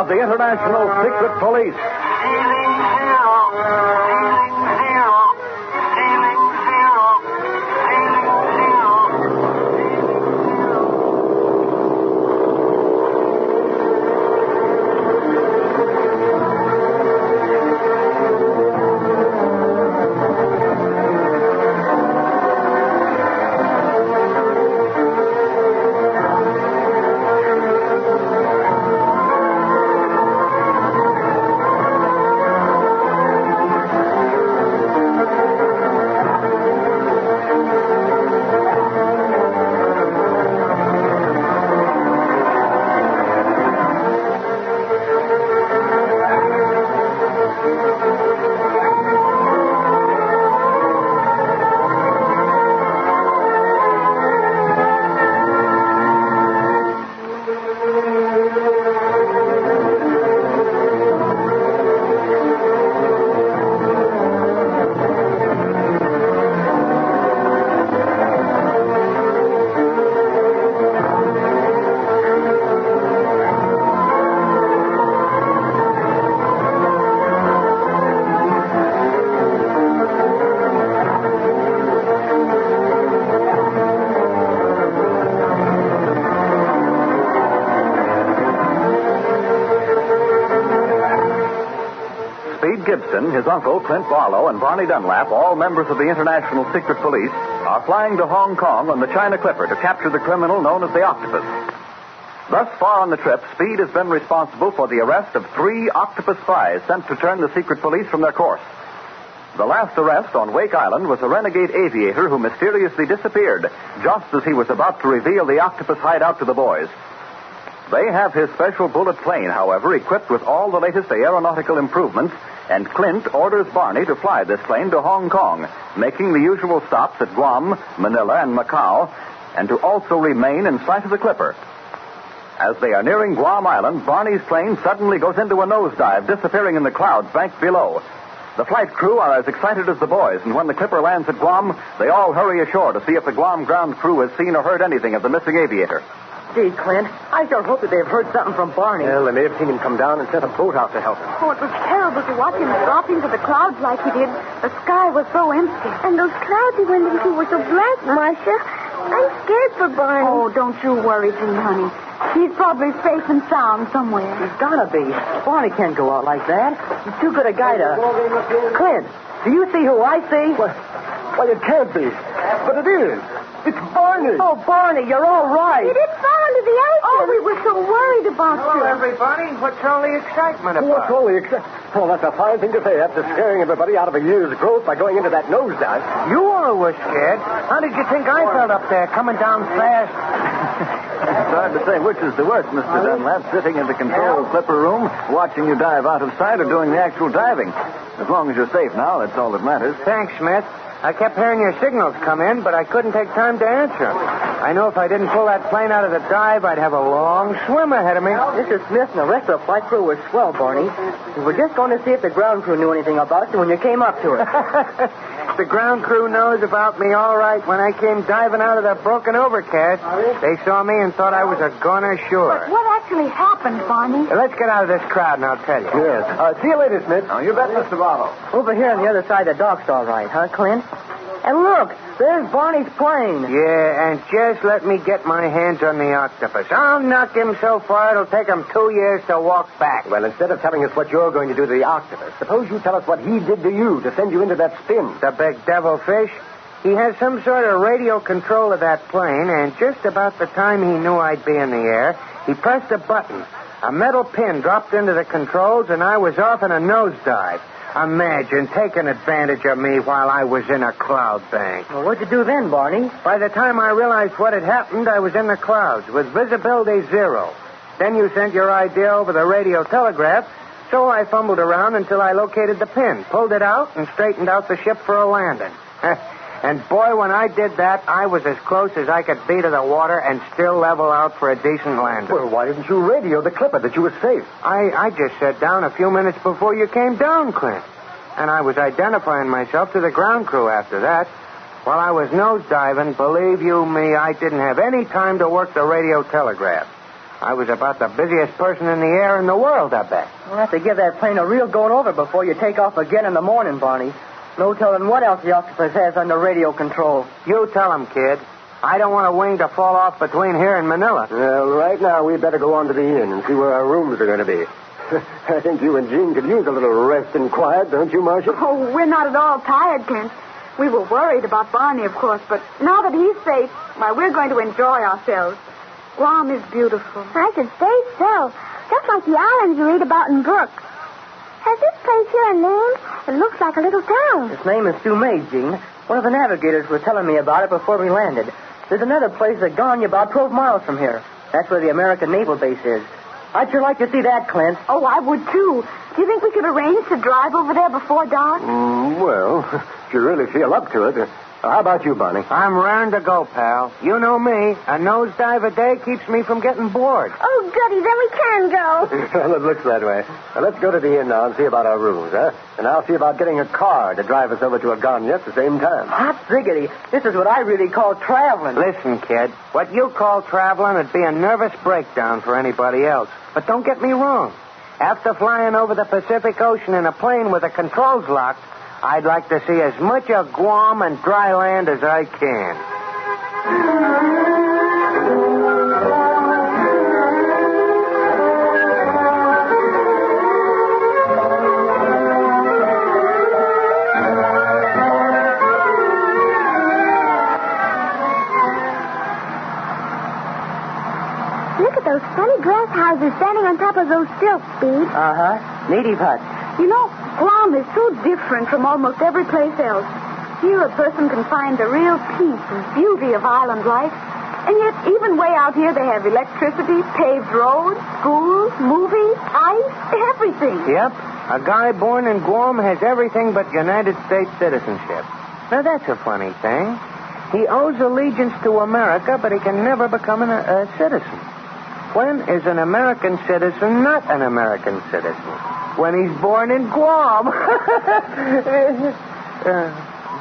of the International Secret Police. Gibson, his uncle, Clint Barlow, and Barney Dunlap, all members of the International Secret Police, are flying to Hong Kong on the China Clipper to capture the criminal known as the Octopus. Thus far on the trip, Speed has been responsible for the arrest of 3 octopus spies sent to turn the secret police from their course. The last arrest on Wake Island was a renegade aviator who mysteriously disappeared just as he was about to reveal the octopus hideout to the boys. They have his special bullet plane, however, equipped with all the latest aeronautical improvements, and Clint orders Barney to fly this plane to Hong Kong, making the usual stops at Guam, Manila, and Macau, and to also remain in sight of the Clipper. As they are nearing Guam Island, Barney's plane suddenly goes into a nosedive, disappearing in the clouds banked below. The flight crew are as excited as the boys, and when the Clipper lands at Guam, they all hurry ashore to see if the Guam ground crew has seen or heard anything of the missing aviator. Gee, Clint, I sure hope that they've heard something from Barney. Well, they may have seen him come down and sent a boat out to help him. Oh, it was terrible to watch him drop into the clouds like he did. The sky was so empty. And those clouds he went into were so black, Marcia. I'm scared for Barney. Oh, don't you worry, Jean, honey. He's probably safe and sound somewhere. He's gotta be. Barney can't go out like that. He's too good a guy to... Clint, do you see who I see? Why, it can't be. But it is. It's Barney. Oh, Barney, you're all right. He didn't fall into the ocean. Oh, we were so worried about you. Hello, everybody. What's all the excitement about? What's all the excitement? Oh, that's a fine thing to say after scaring everybody out of a year's growth by going into that nosedive. You all were scared. How did you think I felt up there coming down fast? It's hard to say which is the worst, Mr. Dunlap, sitting in the control Clipper room, watching you dive out of sight, or doing the actual diving. As long as you're safe now, that's all that matters. Thanks, Smith. I kept hearing your signals come in, but I couldn't take time to answer. I know if I didn't pull that plane out of the dive, I'd have a long swim ahead of me. Mr. Smith and the rest of the flight crew were swell, Barney. We were just going to see if the ground crew knew anything about you when you came up to it. The ground crew knows about me all right. When I came diving out of that broken overcast, they saw me and thought I was a goner sure. But what actually happened, Barney? Let's get out of this crowd and I'll tell you. Yes. See you later, Smith. Oh, you bet, Mr. Barlow. Over here on the other side of the dock's all right, huh, Clint? And look, there's Barney's plane. Yeah, and just let me get my hands on the octopus. I'll knock him so far it'll take him 2 years to walk back. Well, instead of telling us what you're going to do to the octopus, suppose you tell us what he did to you to send you into that spin. The big devilfish. He has some sort of radio control of that plane, and just about the time he knew I'd be in the air, he pressed a button. A metal pin dropped into the controls, and I was off in a nosedive. Imagine taking advantage of me while I was in a cloud bank. Well, what'd you do then, Barney? By the time I realized what had happened, I was in the clouds with visibility 0. Then you sent your idea over the radio telegraph, so I fumbled around until I located the pin, pulled it out, and straightened out the ship for a landing. And boy, when I did that, I was as close as I could be to the water and still level out for a decent landing. Well, why didn't you radio the Clipper that you were safe? I just sat down a few minutes before you came down, Clint. And I was identifying myself to the ground crew after that. While I was nosediving, believe you me, I didn't have any time to work the radio telegraph. I was about the busiest person in the air in the world, I bet. We'll have to give that plane a real going over before you take off again in the morning, Barney. No telling what else the octopus has under radio control. You tell him, kid. I don't want a wing to fall off between here and Manila. Well, right now we'd better go on to the inn and see where our rooms are going to be. I think you and Jean could use a little rest and quiet, don't you, Marcia? Oh, we're not at all tired, Clint. We were worried about Barney, of course, but now that he's safe, why, we're going to enjoy ourselves. Guam is beautiful. I should say so. Just like the islands you read about in books. Has this place here a name? It looks like a little town. Its name is Sumay, Jean. One of the navigators was telling me about it before we landed. There's another place at Ganya about 12 miles from here. That's where the American Naval Base is. I'd sure like to see that, Clint. Oh, I would, too. Do you think we could arrange to drive over there before dark? Well, if you really feel up to it. How about you, Barney? I'm raring to go, pal. You know me. A nosedive a day keeps me from getting bored. Oh, goody, then we can go. Well, it looks that way. Now, let's go to the inn now and see about our rooms, huh? And I'll see about getting a car to drive us over to Aganya at the same time. Hot ziggity. This is what I really call traveling. Listen, kid. What you call traveling would be a nervous breakdown for anybody else. But don't get me wrong. After flying over the Pacific Ocean in a plane with the controls locked, I'd like to see as much of Guam and dry land as I can. Look at those funny grass houses standing on top of those stilts, Speed. Uh-huh. Native huts. You know, Guam is so different from almost every place else. Here a person can find the real peace and beauty of island life. And yet, even way out here, they have electricity, paved roads, schools, movies, ice, everything. Yep. A guy born in Guam has everything but United States citizenship. Now, that's a funny thing. He owes allegiance to America, but he can never become a citizen. When is an American citizen not an American citizen? When he's born in Guam.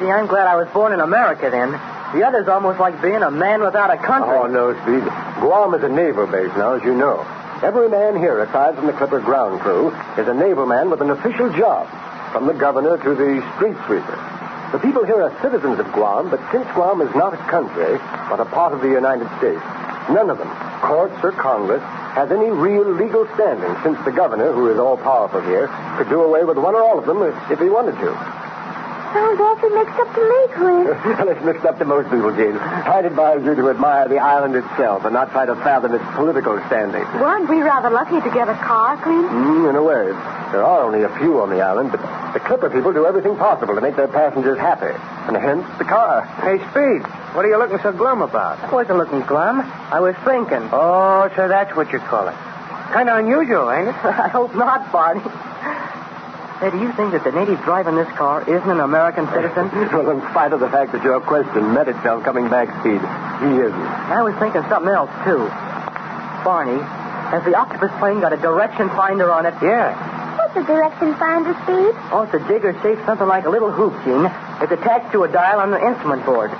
See, I'm glad I was born in America then. The other's almost like being a man without a country. Oh, no, Speed. Guam is a naval base now, as you know. Every man here, aside from the Clipper ground crew, is a naval man with an official job, from the governor to the street sweeper. The people here are citizens of Guam, but since Guam is not a country, but a part of the United States, none of them, courts or Congress, has any real legal standing, since the governor, who is all-powerful here, could do away with one or all of them if he wanted to. Sounds awfully mixed up to me, Clint. Well, it's mixed up to most people, Jane. I'd advise you to admire the island itself and not try to fathom its political standing. Weren't we rather lucky to get a car, Clint? In a way. There are only a few on the island, but the Clipper people do everything possible to make their passengers happy. And hence, the car. Hey, Speed, what are you looking so glum about? I wasn't looking glum. I was thinking. Oh, so that's what you call it. Kind of unusual, ain't it? I hope not, Barney. Hey, do you think that the native driving this car isn't an American citizen? Well, in spite of the fact that your question met itself coming back, Speed, he isn't. I was thinking something else, too. Barney, has the octopus plane got a direction finder on it? Yeah. What's a direction finder, Speed? Oh, it's a jigger shaped something like a little hoop, Gene. It's attached to a dial on the instrument board.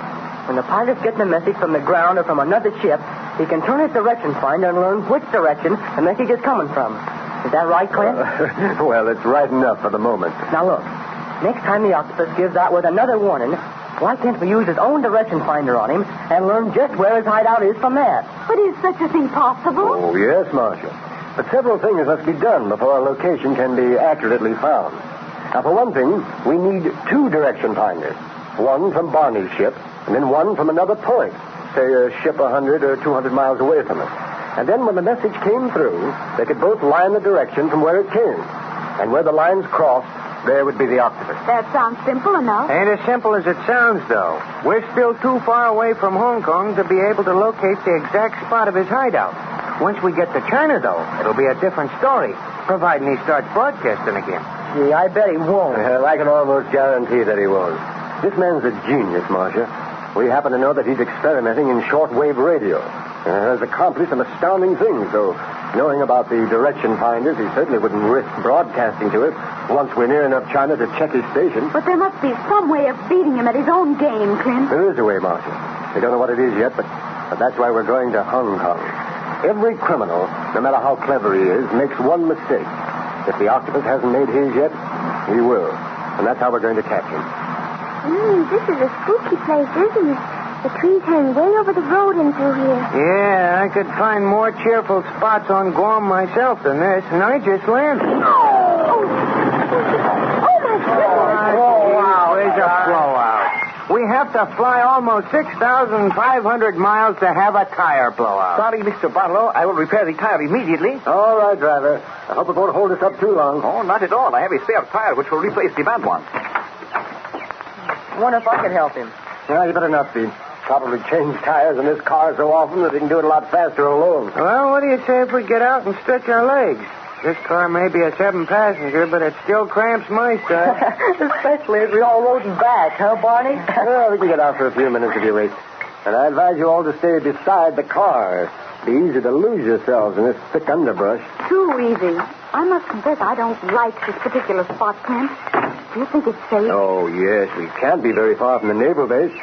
When the pilot's getting a message from the ground or from another ship, he can turn his direction finder and learn which direction the message is coming from. Is that right, Clint? Well, it's right enough for the moment. Now, look. Next time the octopus gives out with another warning, why can't we use his own direction finder on him and learn just where his hideout is from that? But is such a thing possible? Oh, yes, Marcia. But several things must be done before a location can be accurately found. Now, for one thing, we need 2 direction finders. One from Barney's ship, and then one from another point. Say a ship 100 or 200 miles away from us. And then when the message came through, they could both line the direction from where it came. And where the lines crossed, there would be the octopus. That sounds simple enough. Ain't as simple as it sounds, though. We're still too far away from Hong Kong to be able to locate the exact spot of his hideout. Once we get to China, though, it'll be a different story, providing he starts broadcasting again. Gee, I bet he won't. I can almost guarantee that he won't. This man's a genius, Marcia. We happen to know that he's experimenting in shortwave radio. Has accomplished some astounding things, though knowing about the direction finders, he certainly wouldn't risk broadcasting to it once we're near enough China to check his station. But there must be some way of beating him at his own game, Clint. There is a way, Marcia. We don't know what it is yet, but that's why we're going to Hong Kong. Every criminal, no matter how clever he is, makes one mistake. If the octopus hasn't made his yet, he will. And that's how we're going to catch him. This is a spooky place, isn't it? The trees hang way over the road in through here. Yeah, I could find more cheerful spots on Guam myself than this, and I just landed. Oh, my goodness. Where's a blowout? We have to fly almost 6,500 miles to have a tire blowout. Sorry, Mr. Barlow. I will repair the tire immediately. All right, driver. I hope it won't hold us up too long. Oh, not at all. I have a spare tire which will replace the bad one. I wonder if I could help him. No, you better not be. Probably change tires in this car so often that he can do it a lot faster alone. Well, what do you say if we get out and stretch our legs? This car may be a 7-passenger, but it still cramps my style. Especially as we all rode back, huh, Barney? Well, we can get out for a few minutes if you wish. And I advise you all to stay beside the car. It'd be easy to lose yourselves in this thick underbrush. Too easy. I must confess I don't like this particular spot, Clint. Do you think it's safe? Oh, yes. We can't be very far from the naval base.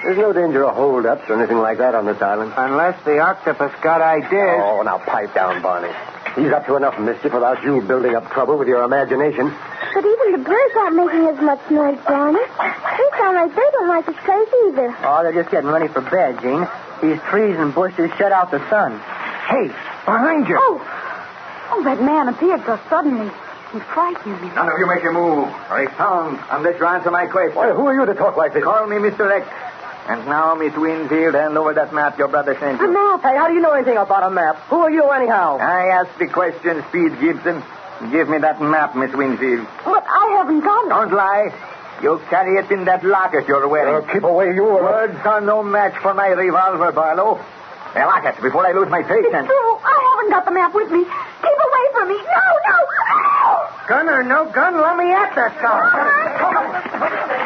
There's no danger of holdups or anything like that on this island. Unless the octopus got ideas. Oh, now pipe down, Barney. He's up to enough mischief without you building up trouble with your imagination. But even the birds aren't making as much noise, Barney. They sound like they don't like this place either. Oh, they're just getting ready for bed, Gene. These trees and bushes shut out the sun. Hey, behind you. Oh, that man appeared so suddenly. He frightened me. None of you make a move or a sound unless you answer my question. Why, who are you to talk like this? Call me Mr. X. And now, Miss Winfield, hand over that map your brother sent A you. map? Hey, how do you know anything about a map? Who are you, anyhow? I asked the question, Speed Gibson. Give me that map, Miss Winfield. But I haven't got it. Don't lie. You carry it in that locket you're wearing. Keep away, you. Words are no match for my revolver, Barlow. Now, lock it before I lose my patience. True, I haven't got the map with me. Keep away from me. No! Gun or no gun, let me at that stuff.